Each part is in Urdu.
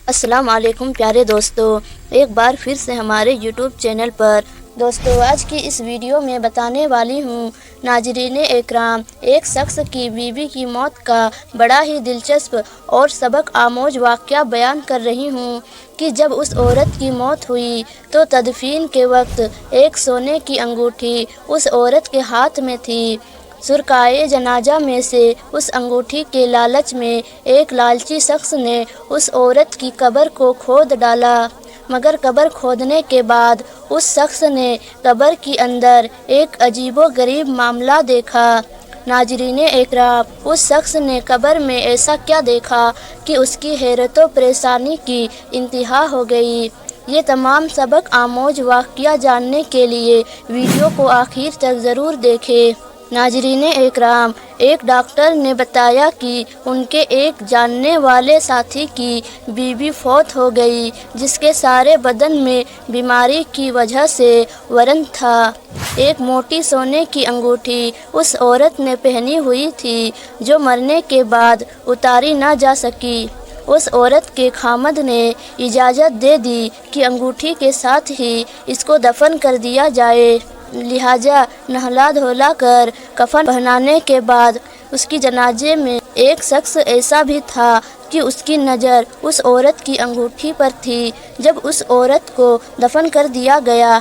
السلام علیکم پیارے دوستو، ایک بار پھر سے ہمارے یوٹیوب چینل پر آج کی اس ویڈیو میں بتانے والی ہوں ناظرین اکرام، ایک شخص کی بیوی کی موت کا بڑا ہی دلچسپ اور سبق آموز واقعہ بیان کر رہی ہوں کہ جب اس عورت کی موت ہوئی تو تدفین کے وقت ایک سونے کی انگوٹھی اس عورت کے ہاتھ میں تھی۔ شرکائے جنازہ میں سے اس انگوٹھی کے لالچ میں ایک لالچی شخص نے اس عورت کی قبر کو کھود ڈالا، مگر قبر کھودنے کے بعد اس شخص نے قبر کے اندر ایک عجیب و غریب معاملہ دیکھا۔ ناظرین اکرام، اس شخص نے قبر میں ایسا کیا دیکھا کہ اس کی حیرت و پریشانی کی انتہا ہو گئی۔ یہ تمام سبق آموز واقعہ جاننے کے لیے ویڈیو کو آخر تک ضرور دیکھیں۔ ناظرین اکرام، ایک ڈاکٹر نے بتایا کہ ان کے ایک جاننے والے ساتھی کی بیوی فوت ہو گئی، جس کے سارے بدن میں بیماری کی وجہ سے ورم تھا۔ ایک موٹی سونے کی انگوٹھی اس عورت نے پہنی ہوئی تھی، جو مرنے کے بعد اتاری نہ جا سکی۔ اس عورت کے خامد نے اجازت دے دی کہ انگوٹھی کے ساتھ ہی اس کو دفن کر دیا جائے، لہٰذا نہلا دھولا کر کفن پہنانے کے بعد اس کی جنازے میں ایک شخص ایسا بھی تھا کہ اس کی نظر اس عورت کی انگوٹھی پر تھی۔ جب اس عورت کو دفن کر دیا گیا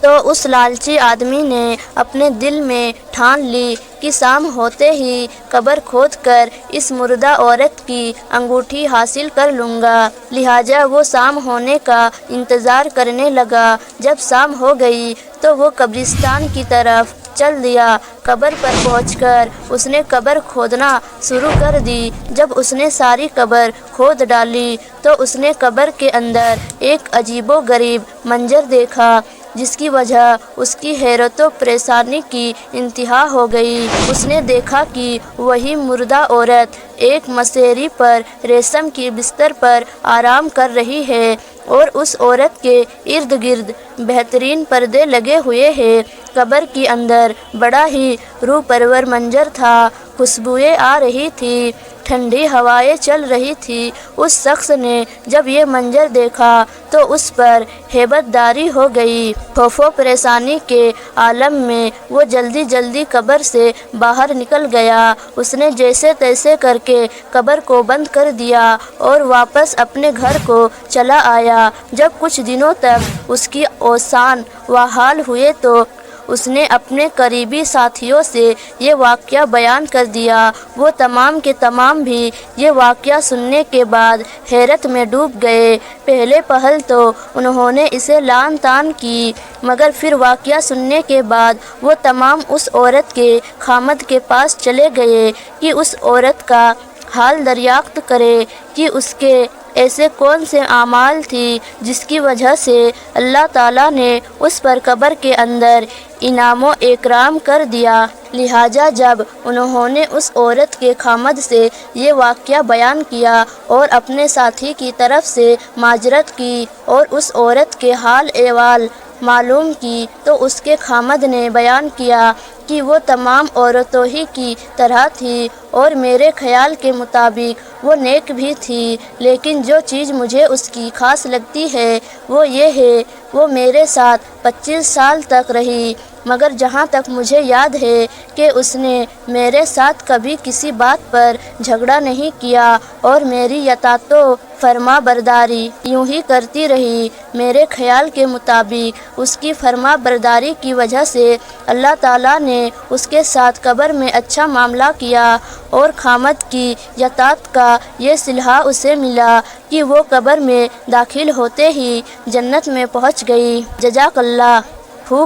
تو اس لالچی آدمی نے اپنے دل میں ٹھان لی کہ شام ہوتے ہی قبر کھود کر اس مردہ عورت کی انگوٹھی حاصل کر لوں گا، لہٰذا وہ شام ہونے کا انتظار کرنے لگا۔ جب شام ہو گئی تو وہ قبرستان کی طرف چل دیا۔ قبر پر پہنچ کر اس نے قبر کھودنا شروع کر دی۔ جب اس نے ساری قبر کھود ڈالی تو اس نے قبر کے اندر ایک عجیب و غریب منظر دیکھا، جس کی وجہ اس کی حیرت و پریشانی کی انتہا ہو گئی۔ اس نے دیکھا کہ وہی مردہ عورت ایک مسیری پر ریشم کی بستر پر آرام کر رہی ہے، اور اس عورت کے ارد گرد بہترین پردے لگے ہوئے ہیں۔ قبر کے اندر بڑا ہی روح پرور منظر تھا، خوشبوئیں آ رہی تھی، ٹھنڈی ہوائیں چل رہی تھی۔ اس شخص نے جب یہ منظر دیکھا تو اس پر ہیبت طاری ہو گئی۔ خوف و پریشانی کے عالم میں وہ جلدی جلدی قبر سے باہر نکل گیا۔ اس نے جیسے تیسے کر کے قبر کو بند کر دیا اور واپس اپنے گھر کو چلا آیا۔ جب کچھ دنوں تک اس کی اوسان بحال ہوئے تو اس نے اپنے قریبی ساتھیوں سے یہ واقعہ بیان کر دیا۔ وہ تمام کے تمام بھی یہ واقعہ سننے کے بعد حیرت میں ڈوب گئے۔ پہلے پہل تو انہوں نے اسے لعن طعن کی، مگر پھر واقعہ سننے کے بعد وہ تمام اس عورت کے خامد کے پاس چلے گئے کہ اس عورت کا حال دریافت کرے کہ اس کے ایسے کون سے اعمال تھی جس کی وجہ سے اللہ تعالیٰ نے اس پر قبر کے اندر انعام و اکرام کر دیا۔ لہٰذا جب انہوں نے اس عورت کے خامد سے یہ واقعہ بیان کیا اور اپنے ساتھی کی طرف سے معذرت کی اور اس عورت کے حال احوال معلوم کی، تو اس کے خامد نے بیان کیا کہ وہ تمام عورتوں ہی کی طرح تھی، اور میرے خیال کے مطابق وہ نیک بھی تھی، لیکن جو چیز مجھے اس کی خاص لگتی ہے وہ یہ ہے وہ میرے ساتھ 25 سال تک رہی، مگر جہاں تک مجھے یاد ہے کہ اس نے میرے ساتھ کبھی کسی بات پر جھگڑا نہیں کیا اور میری اطاعت و فرما برداری یوں ہی کرتی رہی۔ میرے خیال کے مطابق اس کی فرما برداری کی وجہ سے اللہ تعالیٰ نے اس کے ساتھ قبر میں اچھا معاملہ کیا، اور خامد کی اطاعت کا یہ صلہ اسے ملا کہ وہ قبر میں داخل ہوتے ہی جنت میں پہنچ گئی۔ جزاک اللہ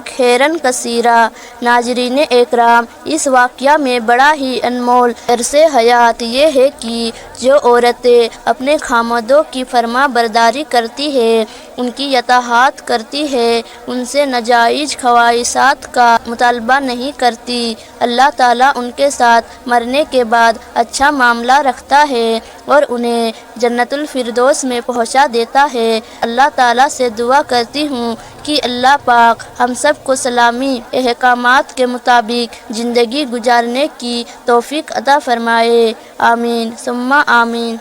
خیرن کثیرا۔ ناظرین اکرام، اس واقعہ میں بڑا ہی انمول درس حیات یہ ہے کہ جو عورتیں اپنے خامدوں کی فرما برداری کرتی ہیں، ان کی اطاعت کرتی ہے، ان سے ناجائز خواہشات کا مطالبہ نہیں کرتی، اللہ تعالیٰ ان کے ساتھ مرنے کے بعد اچھا معاملہ رکھتا ہے اور انہیں جنت الفردوس میں پہنچا دیتا ہے۔ اللہ تعالیٰ سے دعا کرتی ہوں کہ اللہ پاک ہم سب کو اسلامی احکامات کے مطابق زندگی گزارنے کی توفیق عطا فرمائے۔ آمین ثم آمین۔